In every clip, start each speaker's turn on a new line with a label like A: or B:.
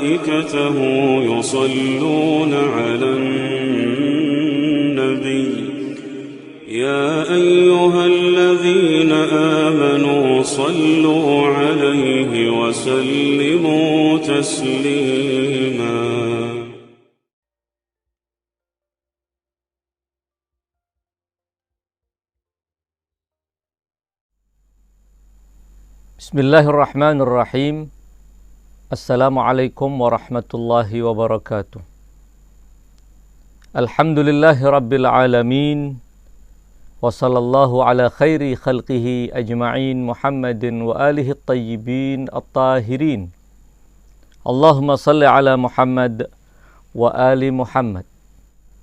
A: وملائكته يصلون على النبي يا أيها الذين آمنوا صلوا عليه وسلموا تسليما.
B: Bismillahirrahmanirrahim. Assalamualaikum warahmatullahi wabarakatuh. Alhamdulillahi rabbil alamin. Wa sallallahu ala khairi khalqihi ajma'in Muhammadin wa alihi at-tayyibin at-tahirin. Allahumma salli ala Muhammad wa ali Muhammad.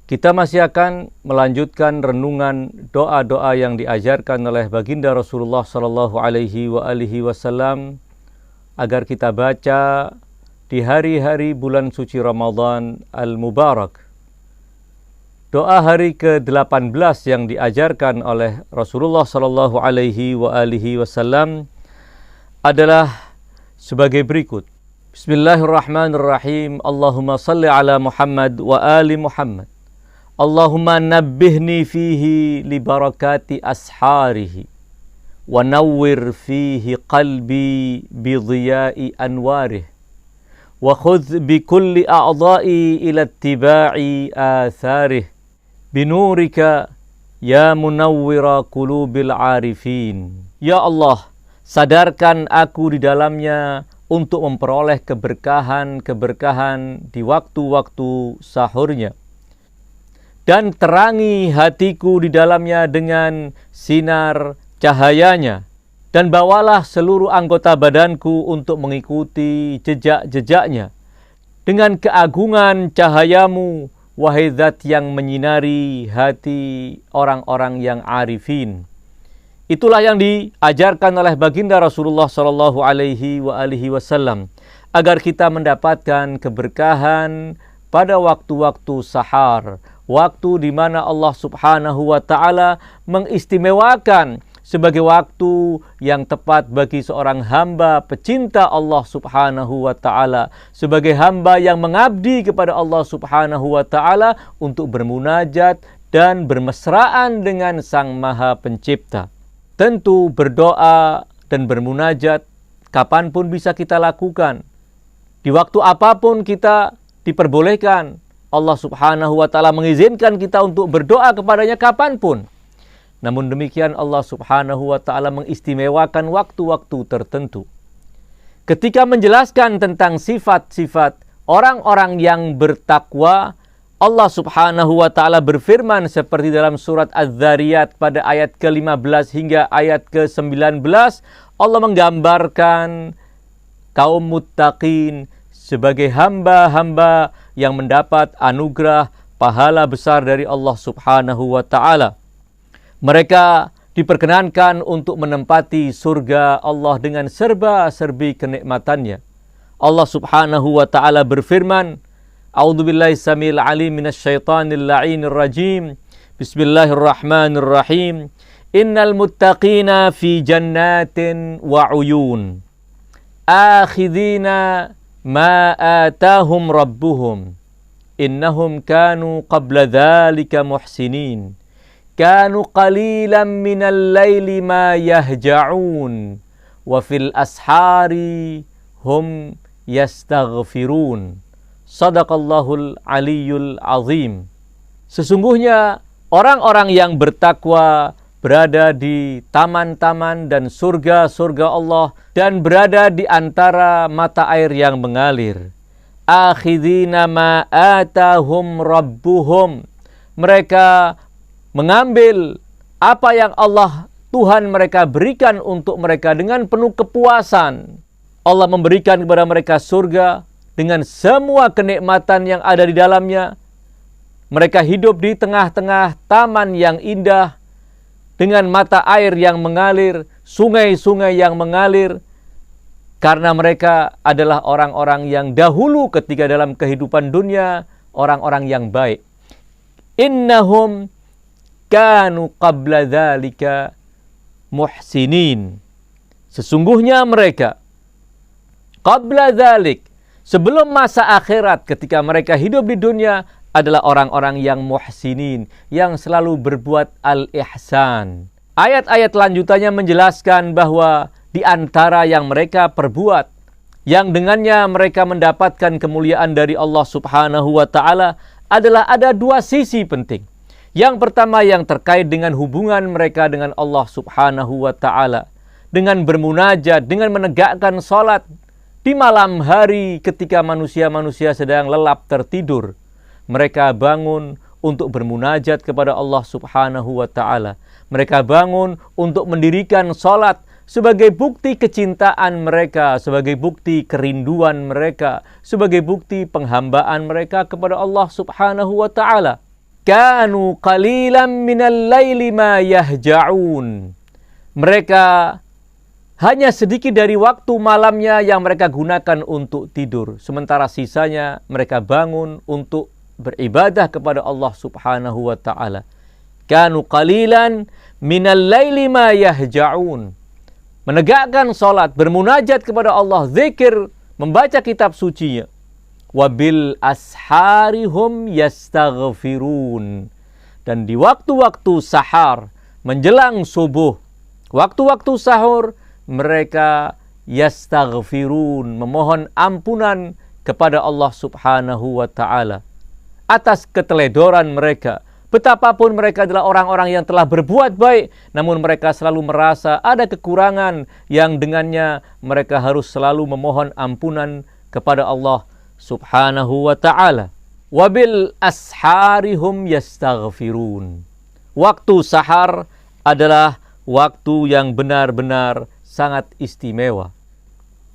B: Kita masih akan melanjutkan renungan doa-doa yang diajarkan oleh baginda Rasulullah sallallahu alaihi wasallam agar kita baca di hari-hari bulan suci Ramadan al-Mubarak. Doa hari ke-18 yang diajarkan oleh Rasulullah sallallahu alaihi wasallam adalah sebagai berikut. Bismillahirrahmanirrahim. Allahumma salli ala Muhammad wa ali Muhammad. Allahumma nabbihni fihi li barakati asharihi wa nawwir fihi qalbi bi dhiya'i anwarih wa khudh bi kulli a'dha'i ila ittiba'i atharih binurika ya munawwira qulubil arifin. Ya Allah, sadarkan aku di dalamnya untuk memperoleh keberkahan di waktu-waktu sahurnya, dan terangi hatiku di dalamnya dengan sinar cahayanya, dan bawalah seluruh anggota badanku untuk mengikuti jejak-jejaknya dengan keagungan cahayamu, wahai zat yang menyinari hati orang-orang yang arifin. Itulah yang diajarkan oleh baginda Rasulullah sallallahu alaihi wasallam agar kita mendapatkan keberkahan pada waktu-waktu sahar, waktu di mana Allah Subhanahu wa taala mengistimewakan sebagai waktu yang tepat bagi seorang hamba pecinta Allah Subhanahu wa taala, sebagai hamba yang mengabdi kepada Allah Subhanahu wa taala untuk bermunajat dan bermesraan dengan Sang Maha Pencipta. Tentu berdoa dan bermunajat kapanpun bisa kita lakukan. Di waktu apapun kita diperbolehkan. Allah Subhanahu wa taala mengizinkan kita untuk berdoa kepadanya kapanpun. Namun demikian Allah Subhanahu wa taala mengistimewakan waktu-waktu tertentu. Ketika menjelaskan tentang sifat-sifat orang-orang yang bertakwa, Allah Subhanahu wa taala berfirman seperti dalam surat Az-Zariyat pada ayat ke-15 hingga ayat ke-19, Allah menggambarkan kaum muttaqin sebagai hamba-hamba yang mendapat anugerah pahala besar dari Allah Subhanahu wa taala. Mereka diperkenankan untuk menempati surga Allah dengan serba-serbi kenikmatannya. Allah Subhanahu wa taala berfirman, A'udzubillahi samil alim minasyaitonir la'inir rajim. Bismillahirrahmanirrahim. Innal muttaqina fi jannatin wa 'uyun. Akhidhina ma atahum rabbuhum. Innahum kanu qabla dhalika muhsinin. Kanu qalilan minal laili ma yahja'un. Wa fil ashari hum yastaghfirun. Sadaqallahul aliyyul azim. Sesungguhnya orang-orang yang bertakwa berada di taman-taman dan surga-surga Allah dan berada di antara mata air yang mengalir. Akhidhina ma atahum rabbuhum. Mereka mengambil apa yang Allah Tuhan mereka berikan untuk mereka dengan penuh kepuasan. Allah memberikan kepada mereka surga dengan semua kenikmatan yang ada di dalamnya. Mereka hidup di tengah-tengah taman yang indah dengan mata air yang mengalir, sungai-sungai yang mengalir, karena mereka adalah orang-orang yang dahulu ketika dalam kehidupan dunia, orang-orang yang baik. Innahum kanu qabla dzalika muhsinin. Sesungguhnya mereka qabla dzalik, sebelum masa akhirat ketika mereka hidup di dunia adalah orang-orang yang muhsinin, yang selalu berbuat al-ihsan. Ayat-ayat lanjutannya menjelaskan bahwa di antara yang mereka perbuat, yang dengannya mereka mendapatkan kemuliaan dari Allah Subhanahu wa ta'ala adalah ada dua sisi penting. Yang pertama yang terkait dengan hubungan mereka dengan Allah Subhanahu wa ta'ala, dengan bermunajat, dengan menegakkan salat di malam hari ketika manusia-manusia sedang lelap tertidur. Mereka bangun untuk bermunajat kepada Allah Subhanahu wa ta'ala. Mereka bangun untuk mendirikan salat sebagai bukti kecintaan mereka, sebagai bukti kerinduan mereka, sebagai bukti penghambaan mereka kepada Allah Subhanahu wa ta'ala. Kanu qalilan minal laili ma yahja'un. Mereka hanya sedikit dari waktu malamnya yang mereka gunakan untuk tidur, sementara sisanya mereka bangun untuk beribadah kepada Allah Subhanahu wa ta'ala. Kanu qalilan minal laili ma yahja'un. Menegakkan salat, bermunajat kepada Allah, zikir, membaca kitab sucinya. Wabil asharihum yastaghfirun. Dan di waktu-waktu sahar, menjelang subuh, waktu-waktu sahur, mereka yastaghfirun, memohon ampunan kepada Allah Subhanahu wa ta'ala atas keteledoran mereka. Betapapun mereka adalah orang-orang yang telah berbuat baik, namun mereka selalu merasa ada kekurangan yang dengannya mereka harus selalu memohon ampunan kepada Allah Subhanahu wa ta'ala. Wabil asharihum yastaghfirun. Waktu sahar adalah waktu yang benar-benar sangat istimewa.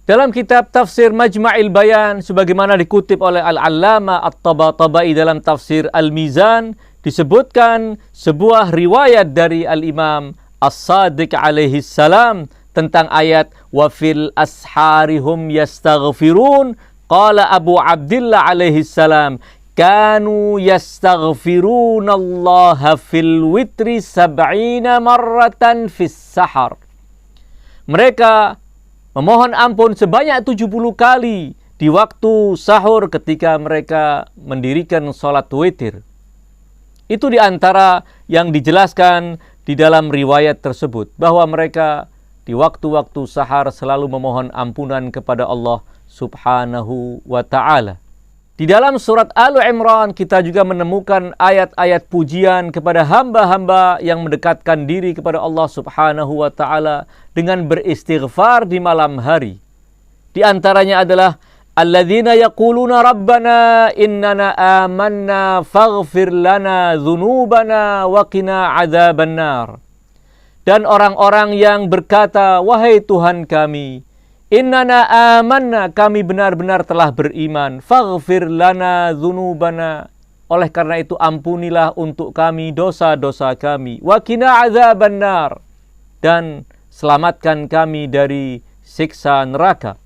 B: Dalam kitab tafsir Majma'il Bayan, sebagaimana dikutip oleh Al-Allama At-Tabatabai dalam tafsir Al-Mizan, disebutkan sebuah riwayat dari Al-Imam As-Sadiq alaihi salam tentang ayat wa fil asharihum yastaghfirun. Qala Abu Abdillah alaihi salam, kanu yastaghfirunallaha fil witri 70 marratan fis sahar. Mereka memohon ampun sebanyak 70 kali di waktu sahur ketika mereka mendirikan salat witir. Itu di antara yang dijelaskan di dalam riwayat tersebut, bahwa mereka di waktu-waktu sahar selalu memohon ampunan kepada Allah Subhanahu wa ta'ala. Di dalam surat Al-Imran kita juga menemukan ayat-ayat pujian kepada hamba-hamba yang mendekatkan diri kepada Allah Subhanahu wa ta'ala dengan beristighfar di malam hari. Di antaranya adalah alladzina yaquluna rabbana innana amanna faghfir lana dzunubana wa qina adzabannar. Dan orang-orang yang berkata, wahai Tuhan kami, innana amanna, kami benar-benar telah beriman, faghfir lana dzunubana, oleh karena itu ampunilah untuk kami dosa-dosa kami, wa qina adzabannar, dan selamatkan kami dari siksa neraka.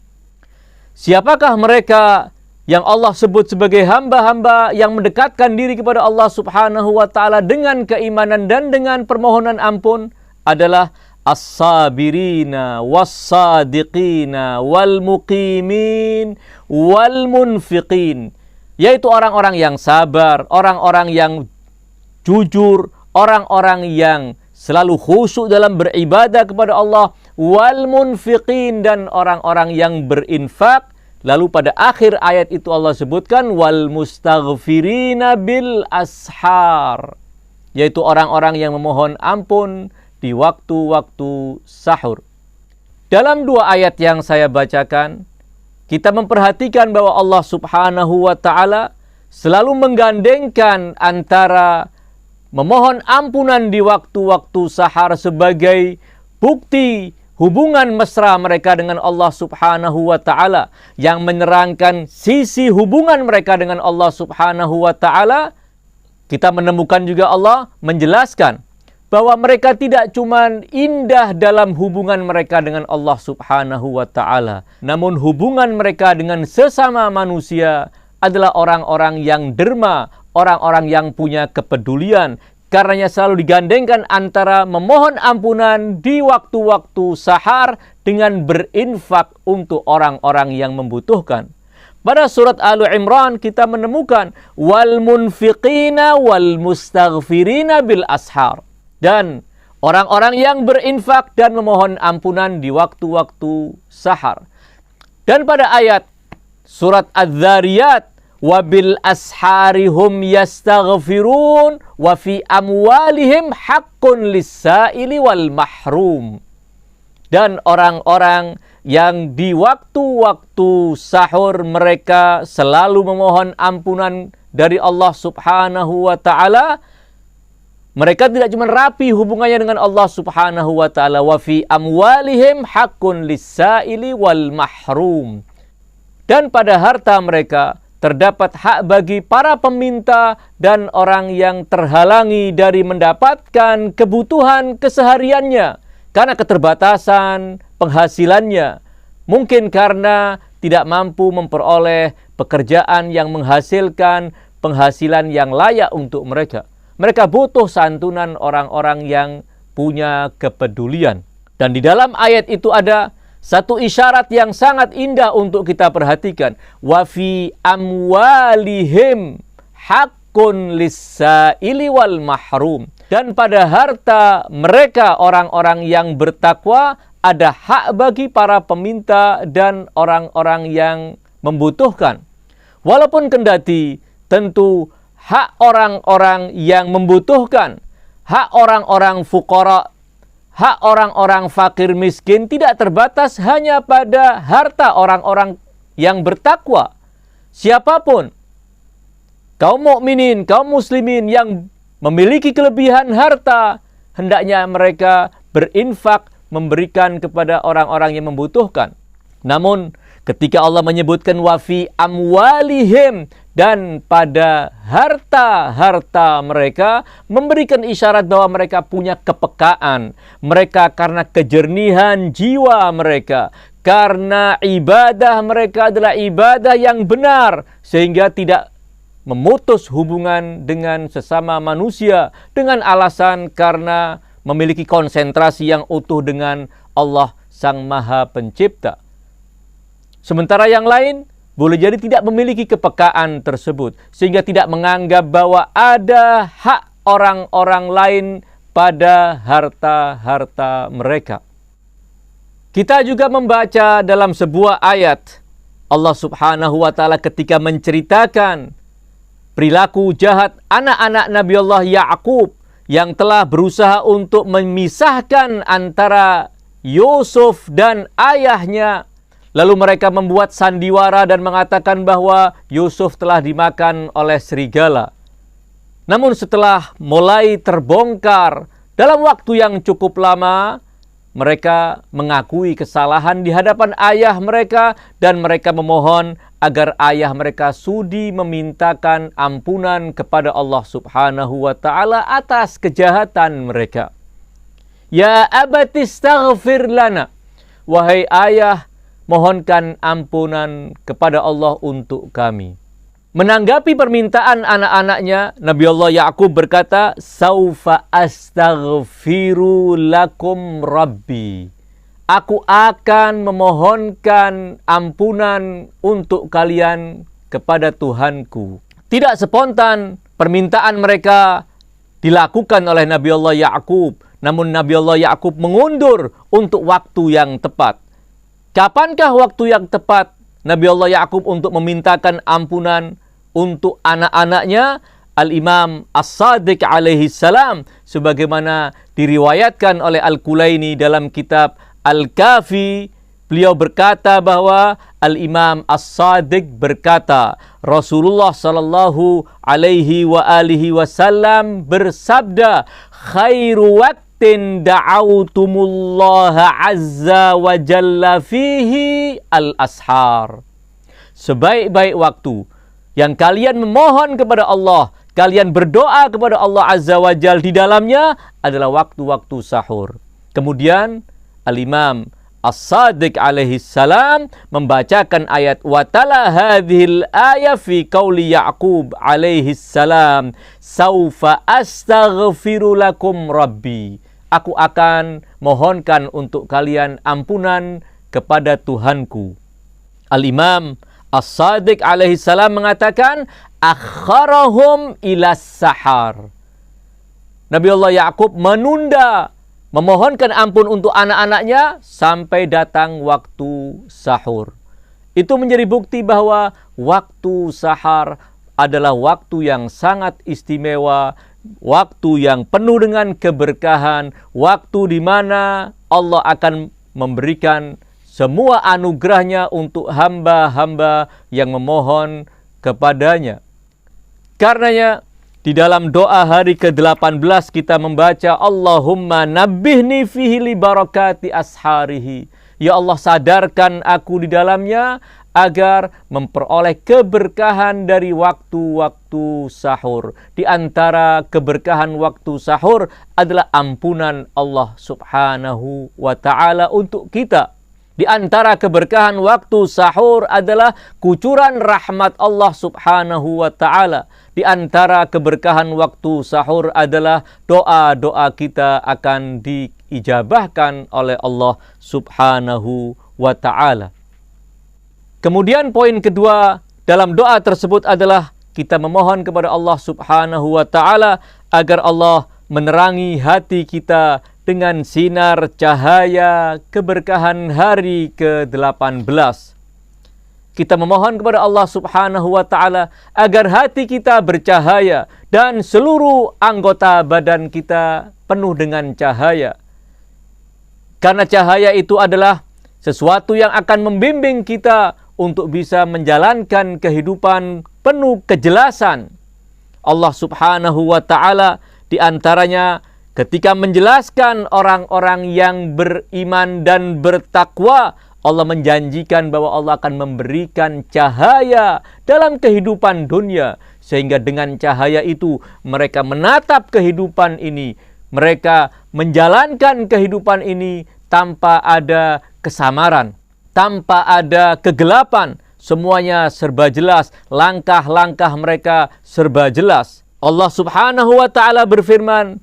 B: Siapakah mereka yang Allah sebut sebagai hamba-hamba yang mendekatkan diri kepada Allah Subhanahu wa ta'ala dengan keimanan dan dengan permohonan ampun? Adalah as-sabirina was-sadiqina wal-muqimin wal-munfiqin, yaitu orang-orang yang sabar, orang-orang yang jujur, orang-orang yang selalu khusyuk dalam beribadah kepada Allah, wal-munfiqin, dan orang-orang yang berinfak. Lalu pada akhir ayat itu Allah sebutkan wal-mustaghfirina bil ashar, yaitu orang-orang yang memohon ampun di waktu-waktu sahur. Dalam dua ayat yang saya bacakan, kita memperhatikan bahwa Allah Subhanahu wa ta'ala selalu menggandengkan antara memohon ampunan di waktu-waktu sahar sebagai bukti hubungan mesra mereka dengan Allah Subhanahu wa ta'ala, yang menerangkan sisi hubungan mereka dengan Allah Subhanahu wa ta'ala. Kita menemukan juga Allah menjelaskan bahwa mereka tidak cuma indah dalam hubungan mereka dengan Allah Subhanahu wa ta'ala, namun hubungan mereka dengan sesama manusia adalah orang-orang yang derma, orang-orang yang punya kepedulian. Karenanya selalu digandengkan antara memohon ampunan di waktu-waktu sahar dengan berinfak untuk orang-orang yang membutuhkan. Pada surat Al Imran kita menemukan wal munfiqina wal mustaghfirina bil ashar, dan orang-orang yang berinfak dan memohon ampunan di waktu-waktu sahar. Dan pada ayat surat Az-Zariyat wabil asharihum yastaghfirun wa fi amwalihim haqqun lis-sa'ili wal mahrum. Dan orang-orang yang di waktu-waktu sahur mereka selalu memohon ampunan dari Allah Subhanahu wa ta'ala. Mereka tidak cuma rapi hubungannya dengan Allah Subhanahu wa ta'ala. Wa fi amwalihim haqqun lis-sa'ili wal mahrum. Dan pada harta mereka terdapat hak bagi para peminta dan orang yang terhalangi dari mendapatkan kebutuhan kesehariannya karena keterbatasan penghasilannya. Mungkin karena tidak mampu memperoleh pekerjaan yang menghasilkan penghasilan yang layak untuk mereka. Mereka butuh santunan orang-orang yang punya kepedulian. Dan di dalam ayat itu ada satu isyarat yang sangat indah untuk kita perhatikan. Wa fi amwalihim haqqun lis-sa'ili wal mahrum. Dan pada harta mereka orang-orang yang bertakwa ada hak bagi para peminta dan orang-orang yang membutuhkan. Walaupun kendati tentu hak orang-orang yang membutuhkan, hak orang-orang fuqara, hak orang-orang fakir miskin tidak terbatas hanya pada harta orang-orang yang bertakwa. Siapapun, kaum mukminin, kaum muslimin yang memiliki kelebihan harta, hendaknya mereka berinfak, memberikan kepada orang-orang yang membutuhkan. Namun, ketika Allah menyebutkan wafi amwalihim, dan pada harta-harta mereka, memberikan isyarat bahwa mereka punya kepekaan. Mereka karena kejernihan jiwa mereka, karena ibadah mereka adalah ibadah yang benar, sehingga tidak memutus hubungan dengan sesama manusia dengan alasan karena memiliki konsentrasi yang utuh dengan Allah Sang Maha Pencipta. Sementara yang lain boleh jadi tidak memiliki kepekaan tersebut, sehingga tidak menganggap bahwa ada hak orang-orang lain pada harta-harta mereka. Kita juga membaca dalam sebuah ayat Allah Subhanahu wa ta'ala ketika menceritakan perilaku jahat anak-anak Nabi Allah Ya'qub yang telah berusaha untuk memisahkan antara Yusuf dan ayahnya. Lalu mereka membuat sandiwara dan mengatakan bahwa Yusuf telah dimakan oleh serigala. Namun setelah mulai terbongkar dalam waktu yang cukup lama, mereka mengakui kesalahan di hadapan ayah mereka dan mereka memohon agar ayah mereka sudi memintakan ampunan kepada Allah Subhanahu wa ta'ala atas kejahatan mereka. Ya abati astaghfir lana. Wahai ayah, mohonkan ampunan kepada Allah untuk kami. Menanggapi permintaan anak-anaknya, Nabi Allah Ya'qub berkata, Saufa astaghfiru lakum rabbi. Aku akan memohonkan ampunan untuk kalian kepada Tuhanku. Tidak spontan permintaan mereka dilakukan oleh Nabi Allah Ya'qub. Namun Nabi Allah Ya'qub mengundur untuk waktu yang tepat. Kapankah waktu yang tepat Nabi Allah Ya'qub untuk memintakan ampunan untuk anak-anaknya? Al-Imam As-Sadiq alaihi salam, sebagaimana diriwayatkan oleh Al-Kulaini dalam kitab Al-Kafi, beliau berkata bahwa Al-Imam As-Sadiq berkata, Rasulullah sallallahu alaihi wa alihi wasallam bersabda, khairu waqtin da'autumullaha azza wa jalla fihi al-ashar. Sebaik-baik waktu yang kalian memohon kepada Allah, kalian berdoa kepada Allah azza wa jalla di dalamnya adalah waktu-waktu sahur. Kemudian Al-Imam As-Sadiq alaihi salam membacakan ayat watala hadhil ayat fi qauli Ya'qub alaihi salam, saufa astaghfiru lakum rabbi. Aku akan mohonkan untuk kalian ampunan kepada Tuhanku. Al-Imam As-Sadiq alaihi salam mengatakan, akharahum ilas sahar. Nabi Allah Ya'qub menunda, memohonkan ampun untuk anak-anaknya sampai datang waktu sahur. Itu menjadi bukti bahwa waktu sahar adalah waktu yang sangat istimewa, waktu yang penuh dengan keberkahan, waktu di mana Allah akan memberikan semua anugerahnya untuk hamba-hamba yang memohon kepadanya. Karenanya, di dalam doa hari ke-18 kita membaca, Allahumma nabbihni fihi li barakati asharihi. Ya Allah, sadarkan aku di dalamnya agar memperoleh keberkahan dari waktu-waktu sahur. Di antara keberkahan waktu sahur adalah ampunan Allah Subhanahu wa ta'ala untuk kita. Di antara keberkahan waktu sahur adalah kucuran rahmat Allah Subhanahu wa ta'ala. Di antara keberkahan waktu sahur adalah doa-doa kita akan diijabahkan oleh Allah Subhanahu wa ta'ala. Kemudian poin kedua dalam doa tersebut adalah kita memohon kepada Allah Subhanahu wa ta'ala agar Allah menerangi hati kita dengan sinar cahaya keberkahan hari ke-18. Kita memohon kepada Allah Subhanahu wa ta'ala agar hati kita bercahaya dan seluruh anggota badan kita penuh dengan cahaya. Karena cahaya itu adalah sesuatu yang akan membimbing kita untuk bisa menjalankan kehidupan penuh kejelasan. Allah Subhanahu wa ta'ala di antaranya ketika menjelaskan orang-orang yang beriman dan bertakwa, Allah menjanjikan bahwa Allah akan memberikan cahaya dalam kehidupan dunia. Sehingga dengan cahaya itu mereka menatap kehidupan ini. Mereka menjalankan kehidupan ini tanpa ada kesamaran, tanpa ada kegelapan. Semuanya serba jelas, langkah-langkah mereka serba jelas. Allah Subhanahu wa ta'ala berfirman,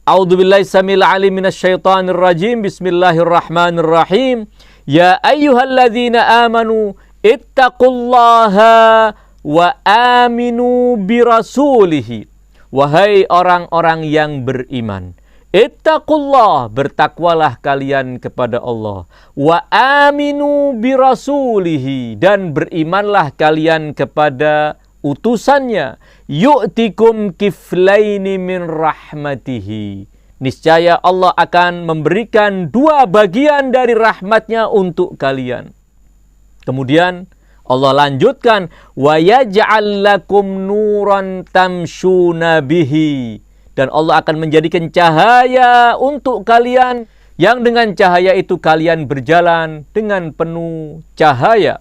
B: A'udzubillahi samil alim minasyaitonir rajim. Bismillahirrahmanirrahim. Ya ayyuhalladzina amanu ittaqullaha wa aminu birasulihi. Wahai orang-orang yang beriman, ittaqullah, bertakwalah kalian kepada Allah. Wa aminu birasulihi, dan berimanlah kalian kepada utusannya. Yu'tikum kiflaini min rahmatihi. Niscaya Allah akan memberikan 2 bagian dari rahmatnya untuk kalian. Kemudian Allah lanjutkan, wa yaj'al lakum nuran tamshuna bihi, dan Allah akan menjadikan cahaya untuk kalian yang dengan cahaya itu kalian berjalan dengan penuh cahaya.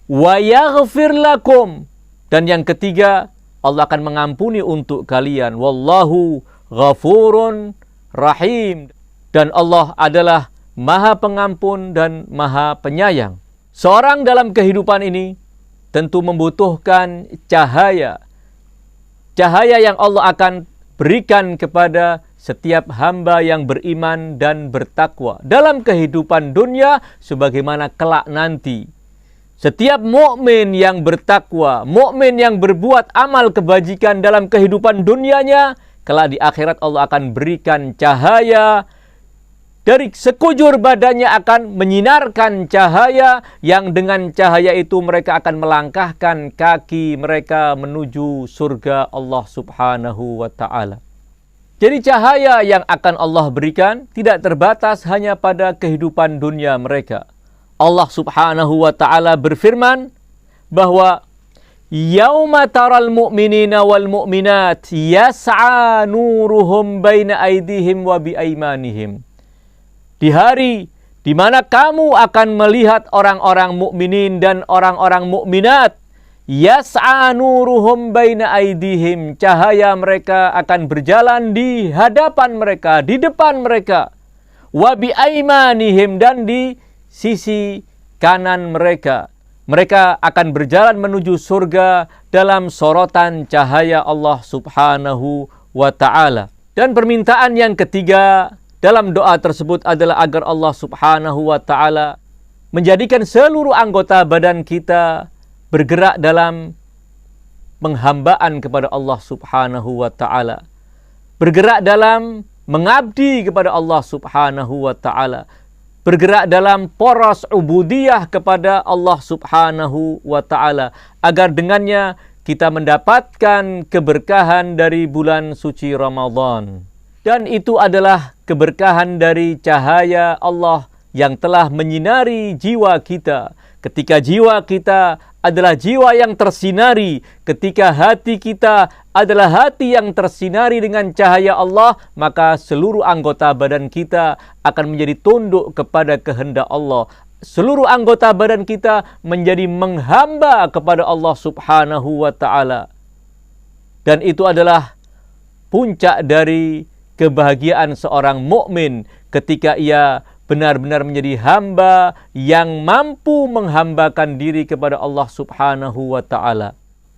B: Wa yaghfir lakum, dan yang ketiga, Allah akan mengampuni untuk kalian. Wallahu ghafurun rahim, dan Allah adalah Maha Pengampun dan Maha Penyayang. Seorang dalam kehidupan ini tentu membutuhkan cahaya. Cahaya yang Allah akan berikan kepada setiap hamba yang beriman dan bertakwa dalam kehidupan dunia sebagaimana kelak nanti. Setiap mukmin yang bertakwa, mukmin yang berbuat amal kebajikan dalam kehidupan dunianya, kelak di akhirat Allah akan berikan cahaya. Dari sekujur badannya akan menyinarkan cahaya, yang dengan cahaya itu mereka akan melangkahkan kaki mereka menuju surga Allah Subhanahu wa ta'ala. Jadi cahaya yang akan Allah berikan tidak terbatas hanya pada kehidupan dunia mereka. Allah Subhanahu wa ta'ala berfirman bahwa yauma taral mu'minina wal mu'minat yas'a nuruhum baina aydihim wa bi aymanihim. Di hari di mana kamu akan melihat orang-orang mukminin dan orang-orang mukminat, yas'a nuruhum baina aydihim, cahaya mereka akan berjalan di hadapan mereka, di depan mereka, wa bi aymanihim, dan di sisi kanan mereka. Mereka akan berjalan menuju surga dalam sorotan cahaya Allah Subhanahu wa ta'ala. Dan permintaan yang ketiga dalam doa tersebut adalah agar Allah Subhanahu wa ta'ala menjadikan seluruh anggota badan kita bergerak dalam penghambaan kepada Allah Subhanahu wa ta'ala, bergerak dalam mengabdi kepada Allah Subhanahu wa ta'ala, bergerak dalam poros ubudiyah kepada Allah Subhanahu wa ta'ala, agar dengannya kita mendapatkan keberkahan dari bulan suci Ramadan. Dan itu adalah keberkahan dari cahaya Allah yang telah menyinari jiwa kita. Ketika jiwa kita adalah jiwa yang tersinari, ketika hati kita adalah hati yang tersinari dengan cahaya Allah, maka seluruh anggota badan kita akan menjadi tunduk kepada kehendak Allah. Seluruh anggota badan kita menjadi menghamba kepada Allah Subhanahu wa ta'ala. Dan itu adalah puncak dari kebahagiaan seorang mukmin ketika ia benar-benar menjadi hamba yang mampu menghambakan diri kepada Allah Subhanahu wa ta'ala.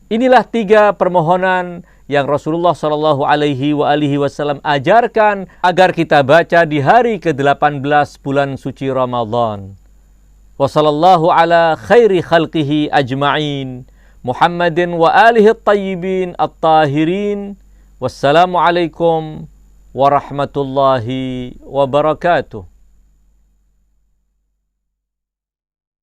B: Inilah 3 permohonan yang Rasulullah SAW ajarkan agar kita baca di hari ke-18 bulan suci Ramadan. Wa sallallahu ala khairi khalqihi ajma'in, Muhammadin wa alihi at-tayyibin at-tahirin. Wassalamualaikum warahmatullahi wabarakatuh.